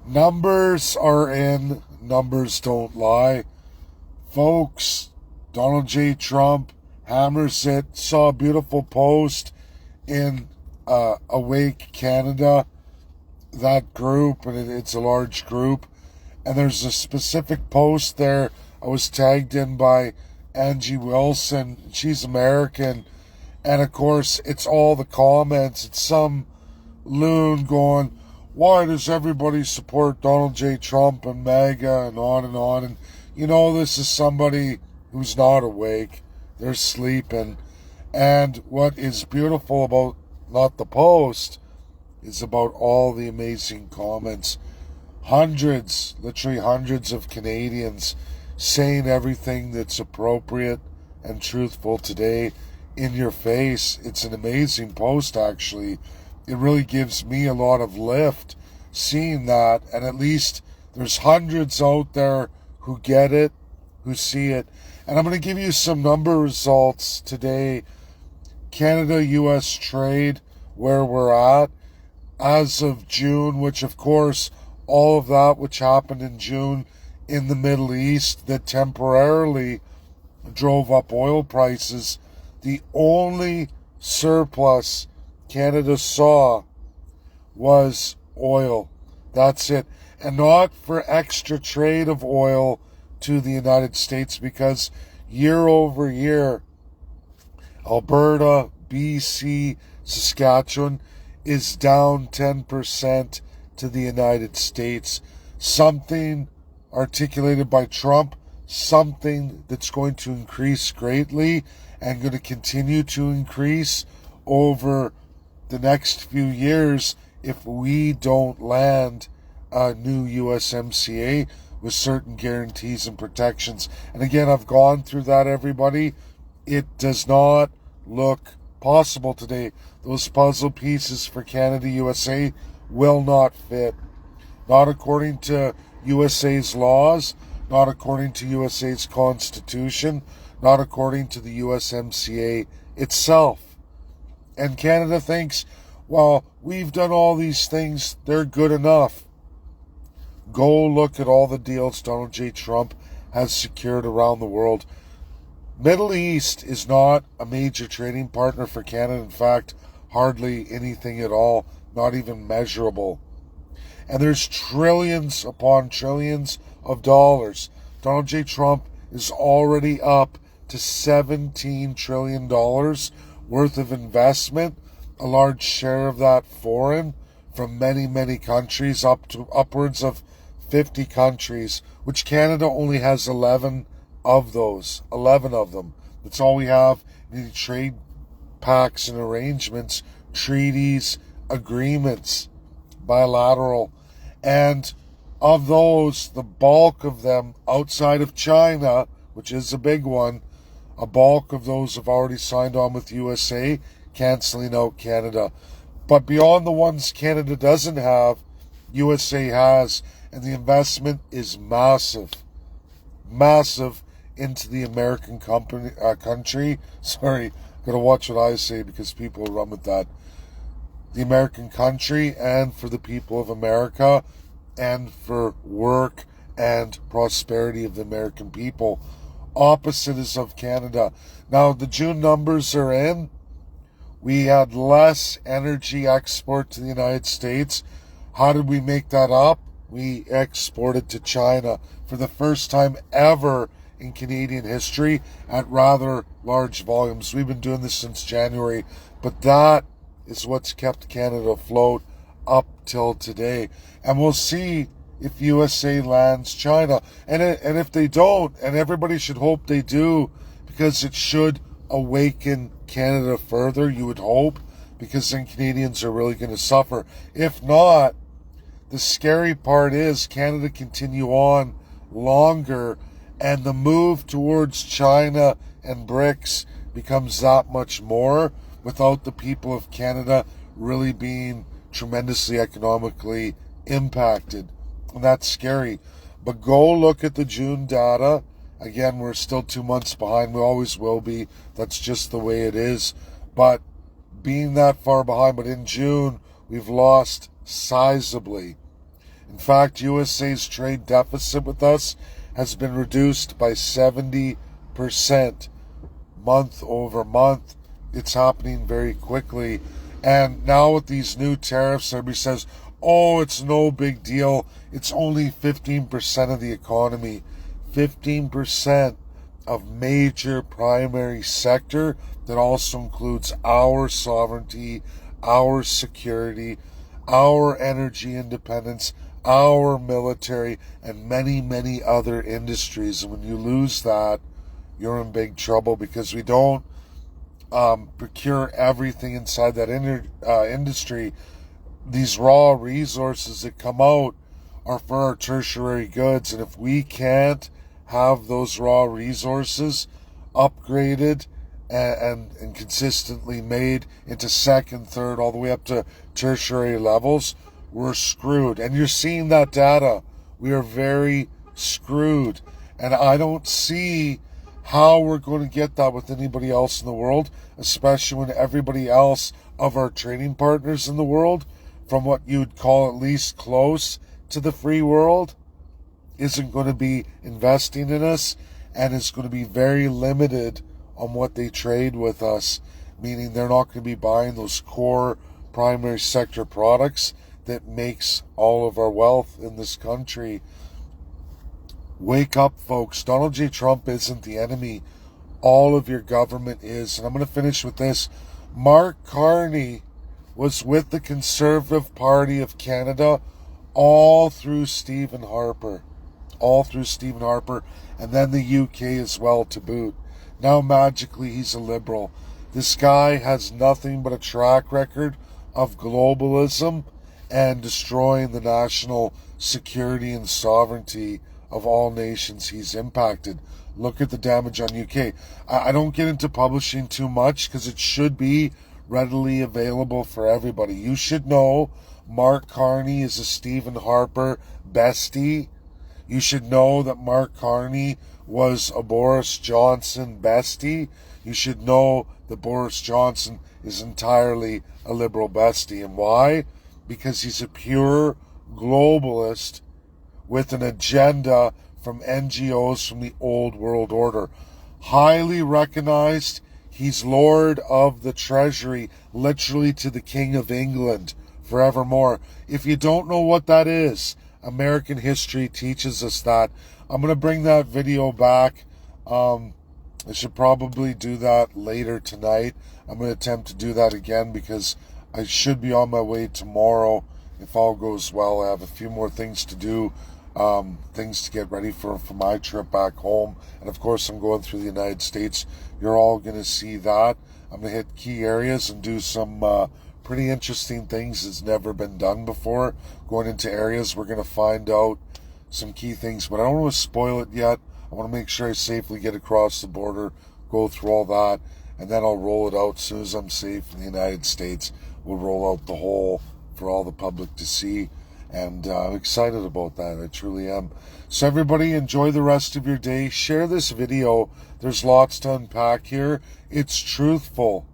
Numbers are in, numbers don't lie. Folks, Donald J. Trump hammers it. Saw a beautiful post in Awake Canada, that group, and it's a large group. And there's a specific post there I was tagged in by Angie Wilson. She's American. And of course, it's all the comments. It's some loon going, why does everybody support Donald J. Trump and MAGA and on and on? And you know, this is somebody who's not awake. They're sleeping. And what is beautiful about not the post is about all the amazing comments. Hundreds, literally hundreds of Canadians saying everything that's appropriate and truthful today in your face. It's an amazing post, actually. It really gives me a lot of lift seeing that, and at least there's hundreds out there who get it, who see it. And I'm going to give you some number results today. Canada-US trade, where we're at as of June, which of course all of that which happened in June in the Middle East that temporarily drove up oil prices. The only surplus Canada saw was oil. That's it. And not for extra trade of oil to the United States, because year over year, Alberta, BC, Saskatchewan is down 10% to the United States. Something articulated by Trump, something that's going to increase greatly and going to continue to increase over the next few years if we don't land a new USMCA with certain guarantees and protections. And again, I've gone through that, everybody. It does not look possible today. Those puzzle pieces for Canada, USA will not fit. Not according to USA's laws, not according to USA's Constitution, not according to the USMCA itself. And Canada thinks, well, we've done all these things, they're good enough. Go look at all the deals Donald J. Trump has secured around the world. Middle East is not a major trading partner for Canada. In fact, hardly anything at all, not even measurable. And there's trillions upon trillions of dollars. Donald J. Trump is already up to $17 trillion worth of investment, a large share of that foreign from many, many countries, up to upwards of 50 countries, which Canada only has 11 of those, 11 of them. That's all we have in trade pacts and arrangements, treaties, agreements, bilateral. And of those, the bulk of them outside of China, which is a big one, a bulk of those have already signed on with USA, canceling out Canada. But beyond the ones Canada doesn't have, USA has, and the investment is massive. Massive into the American country. Sorry, gotta watch what I say because people run with that. The American country, and for the people of America, and for work and prosperity of the American people. Opposite is of Canada. Now, the June numbers are in. We had less energy export to the United States. How did we make that up? We exported to China for the first time ever in Canadian history at rather large volumes. We've been doing this since January, but that is what's kept Canada afloat up till today. And we'll see if USA lands China. And if they don't, and everybody should hope they do, because it should awaken Canada further, you would hope, because then Canadians are really going to suffer. If not, the scary part is Canada continue on longer, and the move towards China and BRICS becomes that much more without the people of Canada really being tremendously economically impacted. And that's scary. But go look at the June data. Again, we're still 2 months behind. We always will be. That's just the way it is. But being that far behind, but in June, we've lost sizably. In fact, USA's trade deficit with us has been reduced by 70% month over month. It's happening very quickly. And now with these new tariffs, everybody says, oh, it's no big deal. It's only 15% of the economy. 15% of major primary sector that also includes our sovereignty, our security, our energy independence, our military, and many, many other industries. And when you lose that, you're in big trouble, because we don't procure everything inside that industry. These raw resources that come out are for our tertiary goods, and if we can't have those raw resources upgraded and consistently made into second, third, all the way up to tertiary levels, we're screwed. And you're seeing that data. We are very screwed. And I don't see how we're going to get that with anybody else in the world, especially when everybody else of our trading partners in the world, from what you'd call at least close to the free world, isn't going to be investing in us, and is going to be very limited on what they trade with us, meaning they're not going to be buying those core primary sector products that makes all of our wealth in this country. Wake up, folks. Donald J. Trump isn't the enemy. All of your government is. And I'm going to finish with this. Mark Carney was with the Conservative Party of Canada all through Stephen Harper. All through Stephen Harper. And then the UK as well to boot. Now magically he's a liberal. This guy has nothing but a track record of globalism and destroying the national security and sovereignty of all nations he's impacted. Look at the damage on UK. I don't get into publishing too much because it should be readily available for everybody. You should know Mark Carney is a Stephen Harper bestie. You should know that Mark Carney was a Boris Johnson bestie. You should know that Boris Johnson is entirely a liberal bestie. And why? Because he's a pure globalist with an agenda from NGOs from the old world order. Highly recognized. He's Lord of the Treasury, literally to the King of England forevermore. If you don't know what that is, American history teaches us that. I'm going to bring that video back. I should probably do that later tonight. I'm going to attempt to do that again because I should be on my way tomorrow. If all goes well, I have a few more things to do, things to get ready for my trip back home. And of course, I'm going through the United States. You're all going to see that. I'm going to hit key areas and do some pretty interesting things that's never been done before. Going into areas, we're going to find out some key things, but I don't want to spoil it yet. I want to make sure I safely get across the border, go through all that, and then I'll roll it out as soon as I'm safe in the United States. We'll roll out the whole for all the public to see, and I'm excited about that. I truly am. So everybody, enjoy the rest of your day. Share this video. There's lots to unpack here. It's truthful.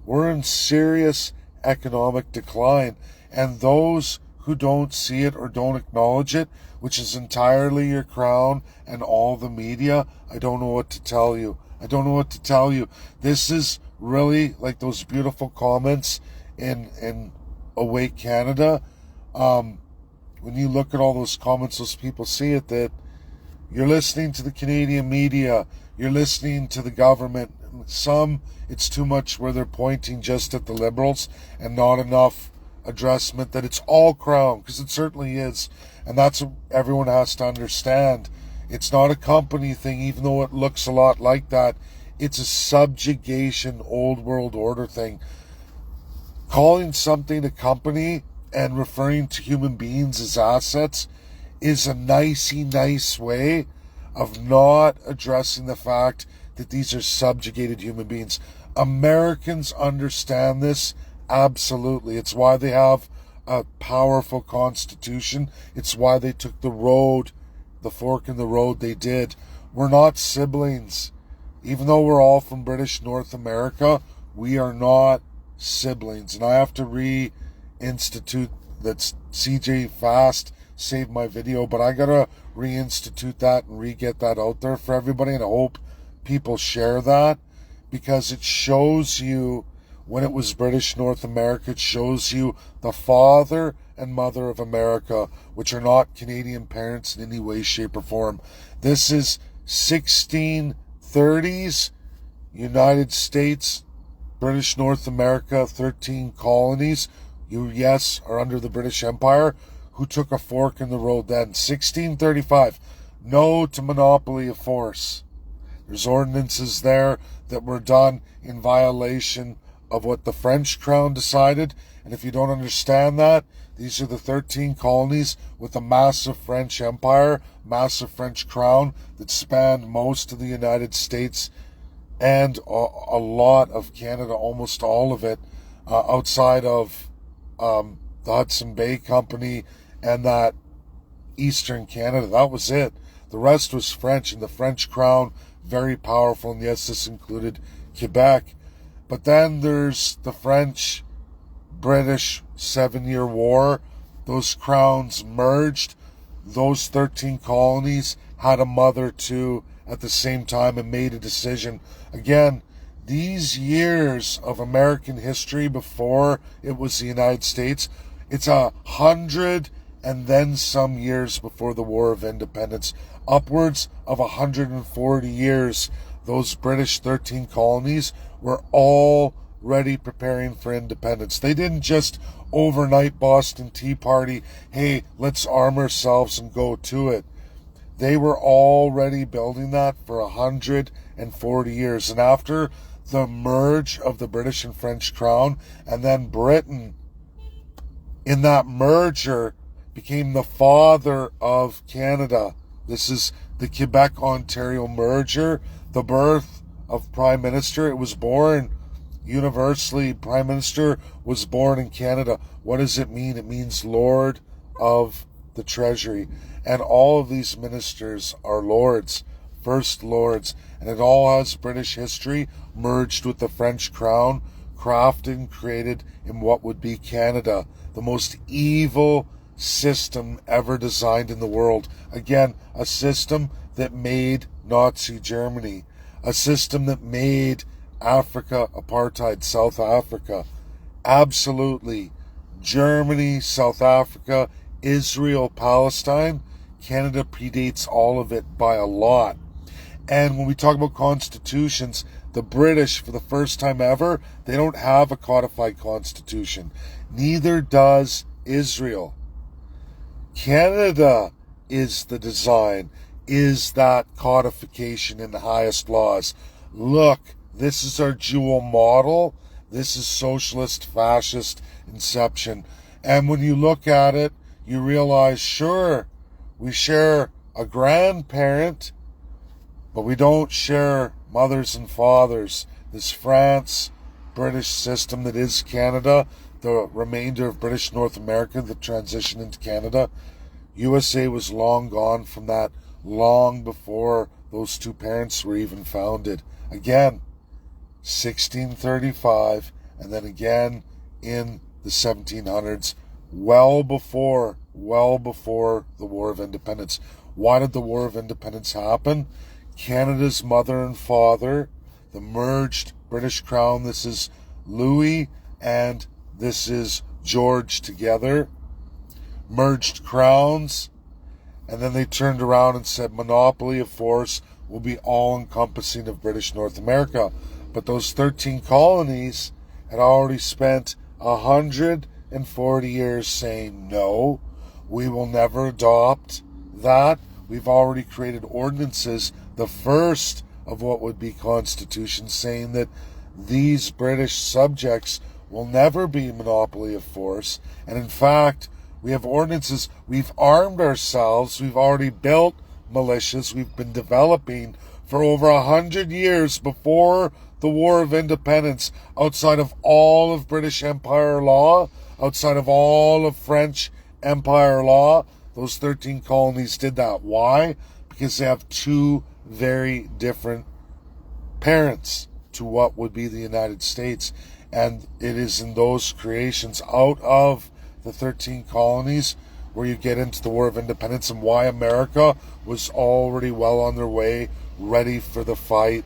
We're in serious economic decline, and those who don't see it or don't acknowledge it, which is entirely your crown and all the media, I don't know what to tell you. I don't know what to tell you. This is really like those beautiful comments in Awake Canada. When you look at all those comments, those people see it, that you're listening to the Canadian media, you're listening to the government. Some, it's too much where they're pointing just at the Liberals and not enough addressment that it's all crown, because it certainly is. And that's what everyone has to understand. It's not a company thing, even though it looks a lot like that. It's a subjugation, old world order thing. Calling something a company and referring to human beings as assets is a nice way of not addressing the fact that these are subjugated human beings. Americans understand this absolutely. It's why they have a powerful constitution. It's why they took the road, the fork in the road they did. We're not siblings. Even though we're all from British North America, we are not siblings. And I have to reinstitute that CJ Fast save my video, but I gotta reinstitute that and re-get that out there for everybody, and I hope people share that, because it shows you when it was British North America. It shows you the father and mother of America, which are not Canadian parents in any way, shape, or form. This is 1630s, United States, British North America, 13 colonies. You, yes, are under the British Empire, who took a fork in the road then. 1635, no to monopoly of force. There's ordinances there that were done in violation of what the French crown decided. And if you don't understand that, these are the 13 colonies with a massive French empire, massive French crown that spanned most of the United States and a lot of Canada, almost all of it, outside of the Hudson Bay Company and that Eastern Canada. That was it. The rest was French, and the French crown, very powerful. And yes, this included Quebec. But then there's the French-British 7-Year War. Those crowns merged. Those 13 colonies had a mother too at the same time and made a decision. Again, these years of American history before it was the United States, it's 100 and then some years before the War of Independence. Upwards of 140 years, those British 13 colonies were already preparing for independence. They didn't just overnight Boston Tea Party, hey, let's arm ourselves and go to it. They were already building that for 140 years. And after the merge of the British and French crown, and then Britain, in that merger, became the father of Canada. This is the Quebec-Ontario merger, the birth of Prime Minister. It was born universally. Prime Minister was born in Canada. What does it mean? It means Lord of the Treasury. And all of these ministers are lords, first lords. And it all has British history merged with the French crown, crafted and created in what would be Canada, the most evil system ever designed in the world. Again, a system that made Nazi Germany, a system that made Africa apartheid, South Africa. Absolutely. Germany, South Africa, Israel, Palestine. Canada predates all of it by a lot. And when we talk about constitutions, the British, for the first time ever, they don't have a codified constitution. Neither does Israel. Canada is the design, is that codification in the highest laws. Look, this is our dual model. This is socialist, fascist inception. And when you look at it, you realize, sure, we share a grandparent, but we don't share mothers and fathers. This France-British system that is Canada, the remainder of British North America, the transition into Canada, USA was long gone from that, long before those two parents were even founded. Again, 1635, and then again in the 1700s, well before the War of Independence. Why did the War of Independence happen? Canada's mother and father, the merged British crown, this is Louis and this is George together, merged crowns, and then they turned around and said monopoly of force will be all-encompassing of British North America. But those 13 colonies had already spent 140 years saying, no, we will never adopt that. We've already created ordinances, the first of what would be constitutions, saying that these British subjects will never be monopoly of force. And in fact, we have ordinances. We've armed ourselves. We've already built militias. We've been developing for over 100 years before the War of Independence, outside of all of British Empire law, outside of all of French Empire law. Those 13 colonies did that. Why? Because they have two very different parents to what would be the United States. And it is in those creations out of the 13 colonies where you get into the War of Independence and why America was already well on their way, ready for the fight,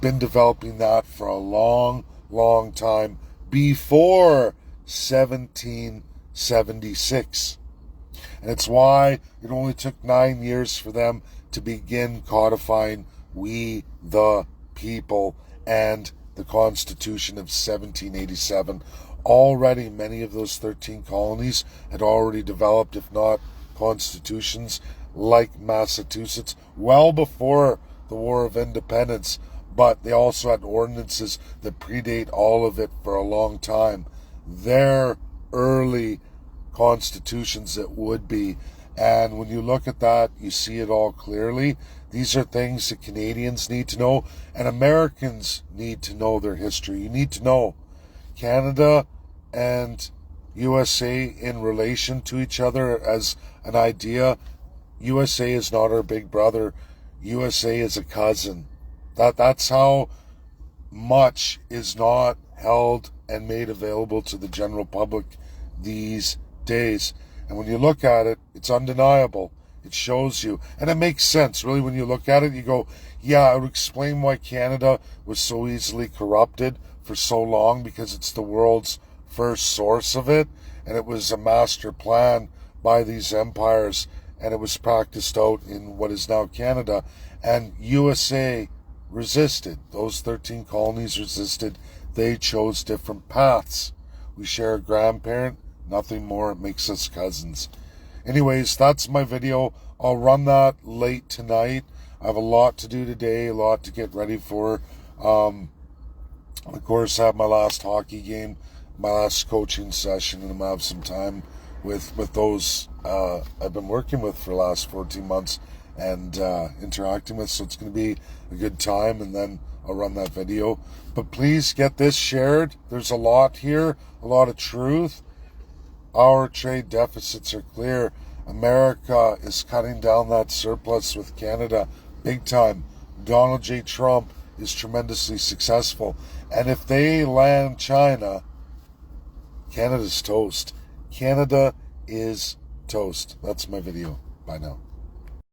been developing that for a long, long time before 1776. And it's why it only took 9 years for them to begin codifying "We the People" and the Constitution of 1787. Already, many of those 13 colonies had already developed, if not constitutions, like Massachusetts, well before the War of Independence. But they also had ordinances that predate all of it for a long time. Their early constitutions, it would be. And when you look at that, you see it all clearly. These are things that Canadians need to know, and Americans need to know their history. You need to know Canada and USA in relation to each other as an idea. USA is not our big brother. USA is a cousin. That's how much is not held and made available to the general public these days. And when you look at it, it's undeniable. It shows you. And it makes sense, really, when you look at it. You go, yeah, it would explain why Canada was so easily corrupted for so long, because it's the world's first source of it. And it was a master plan by these empires. And it was practiced out in what is now Canada. And USA resisted. Those 13 colonies resisted. They chose different paths. We share a grandparent, nothing more. It makes us cousins. Anyways, that's my video. I'll run that late tonight. I have a lot to do today, a lot to get ready for. Of course, I have my last hockey game, my last coaching session, and I'm going to have some time with those I've been working with for the last 14 months and interacting with. So it's going to be a good time, and then I'll run that video. But please get this shared. There's a lot here, a lot of truth. Our trade deficits are clear. America is cutting down that surplus with Canada big time. Donald J. Trump is tremendously successful. And if they land China, Canada's toast. Canada is toast. That's my video. Bye now.